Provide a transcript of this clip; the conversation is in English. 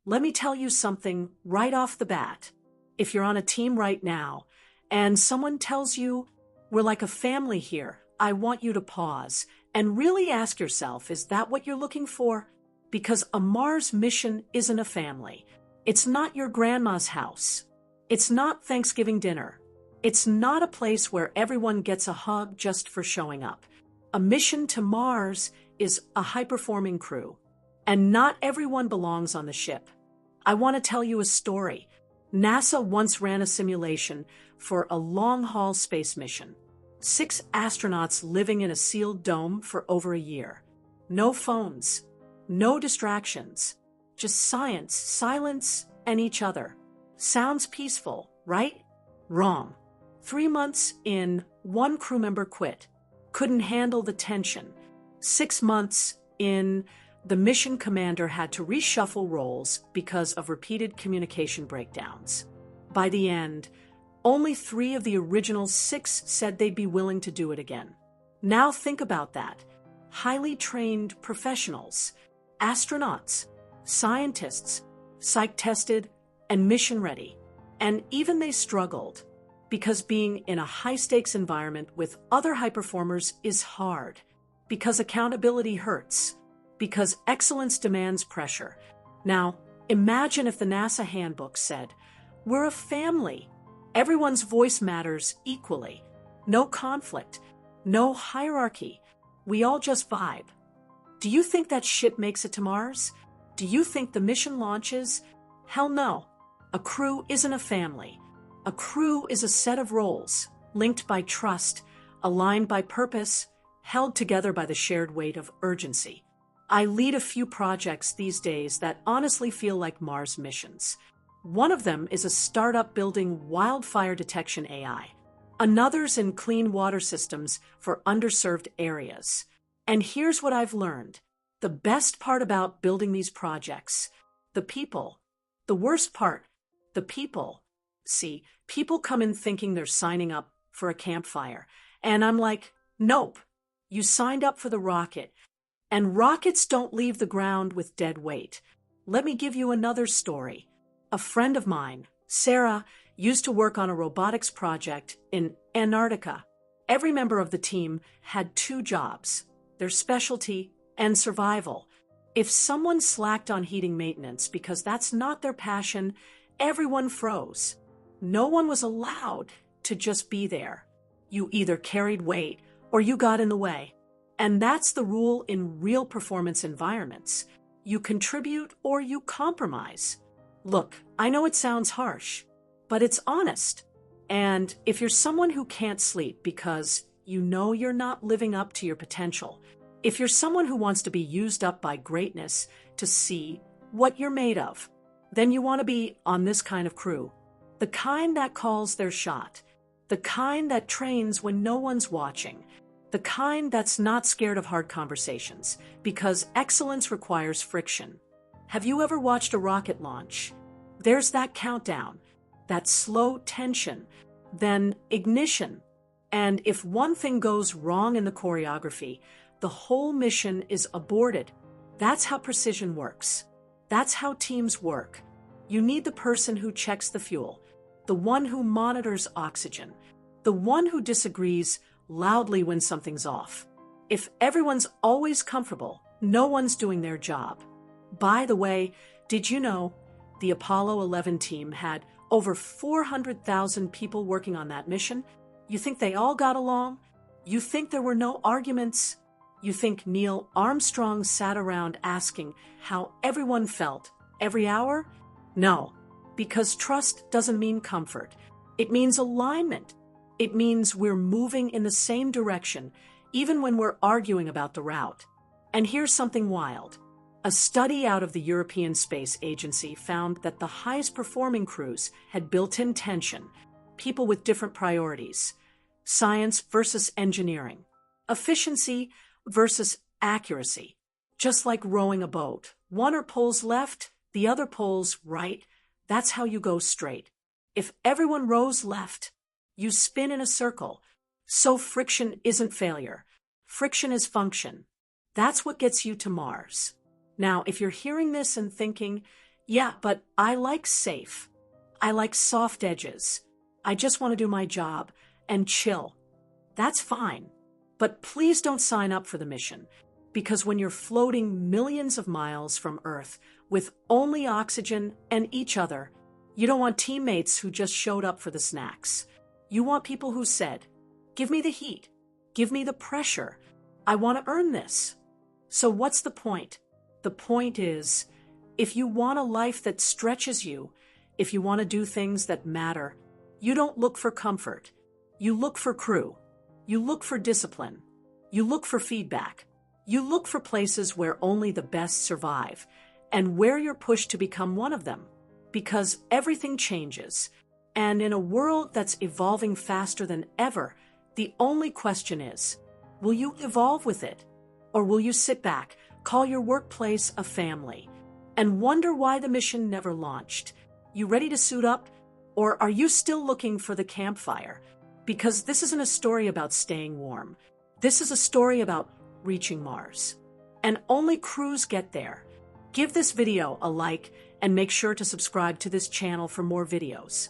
Let me tell you something right off the bat. If you're on a team right now and someone tells you, we're like a family here, I want you to pause and really ask yourself, is that what you're looking for? Because a Mars mission isn't a family. It's not your grandma's house. It's not Thanksgiving dinner. It's not a place where everyone gets a hug just for showing up. A mission to Mars is a high-performing crew, and not everyone belongs on the ship. I want to tell you a story. NASA once ran a simulation for a long-haul space mission. 6 astronauts living in a sealed dome for over a year. No phones, no distractions, just science, silence, and each other. Sounds peaceful, right? Wrong. 3 months in, one crew member quit. Couldn't handle the tension. 6 months in, the mission commander had to reshuffle roles because of repeated communication breakdowns. By the end, only 3 of the original 6 said they'd be willing to do it again. Now think about that. Highly trained professionals, astronauts, scientists, psych-tested, and mission-ready. And even they struggled, because being in a high-stakes environment with other high performers is hard, because accountability hurts, because excellence demands pressure. Now, imagine if the NASA handbook said, we're a family. Everyone's voice matters equally. No conflict, no hierarchy. We all just vibe. Do you think that ship makes it to Mars? Do you think the mission launches? Hell no. A crew isn't a family. A crew is a set of roles, linked by trust, aligned by purpose, held together by the shared weight of urgency. I lead a few projects these days that honestly feel like Mars missions. One of them is a startup building wildfire detection AI. Another's in clean water systems for underserved areas. And here's what I've learned. The best part about building these projects, the people. The worst part, the people. See, people come in thinking they're signing up for a campfire. And I'm like, nope, you signed up for the rocket. And rockets don't leave the ground with dead weight. Let me give you another story. A friend of mine, Sarah, used to work on a robotics project in Antarctica. Every member of the team had 2 jobs, their specialty and survival. If someone slacked on heating maintenance because that's not their passion, everyone froze. No one was allowed to just be there. You either carried weight or you got in the way. And that's the rule in real performance environments. You contribute or you compromise. Look, I know it sounds harsh, but it's honest. And if you're someone who can't sleep because you know you're not living up to your potential, if you're someone who wants to be used up by greatness to see what you're made of, then you want to be on this kind of crew. The kind that calls their shot. The kind that trains when no one's watching. The kind that's not scared of hard conversations, because excellence requires friction. Have you ever watched a rocket launch? There's that countdown, that slow tension, then ignition. And if one thing goes wrong in the choreography, the whole mission is aborted. That's how precision works. That's how teams work. You need the person who checks the fuel, the one who monitors oxygen, the one who disagrees loudly when something's off. If everyone's always comfortable, no one's doing their job. By the way, did you know the Apollo 11 team had over 400,000 people working on that mission? You think they all got along? You think there were no arguments? You think Neil Armstrong sat around asking how everyone felt every hour? No, because trust doesn't mean comfort. It means alignment. It means we're moving in the same direction, even when we're arguing about the route. And here's something wild. A study out of the European Space Agency found that the highest performing crews had built-in tension, people with different priorities, science versus engineering, efficiency versus accuracy. Just like rowing a boat, one pulls left, the other pulls right. That's how you go straight. If everyone rows left, you spin in a circle. So friction isn't failure. Friction is function. That's what gets you to Mars. Now, if you're hearing this and thinking, Yeah, but I like safe. I like soft edges. I just want to do my job and chill. That's fine. But please don't sign up for the mission, because when you're floating millions of miles from Earth with only oxygen and each other, you don't want teammates who just showed up for the snacks. You want people who said, "Give me the heat. Give me the pressure. I want to earn this." So what's the point? The point is, if you want a life that stretches you, if you want to do things that matter, you don't look for comfort. You look for crew. You look for discipline. You look for feedback. You look for places where only the best survive, and where you're pushed to become one of them. Because everything changes. And in a world that's evolving faster than ever, the only question is, will you evolve with it? Or will you sit back, call your workplace a family, and wonder why the mission never launched? You ready to suit up? Or are you still looking for the campfire? Because this isn't a story about staying warm. This is a story about reaching Mars. And only crews get there. Give this video a like and make sure to subscribe to this channel for more videos.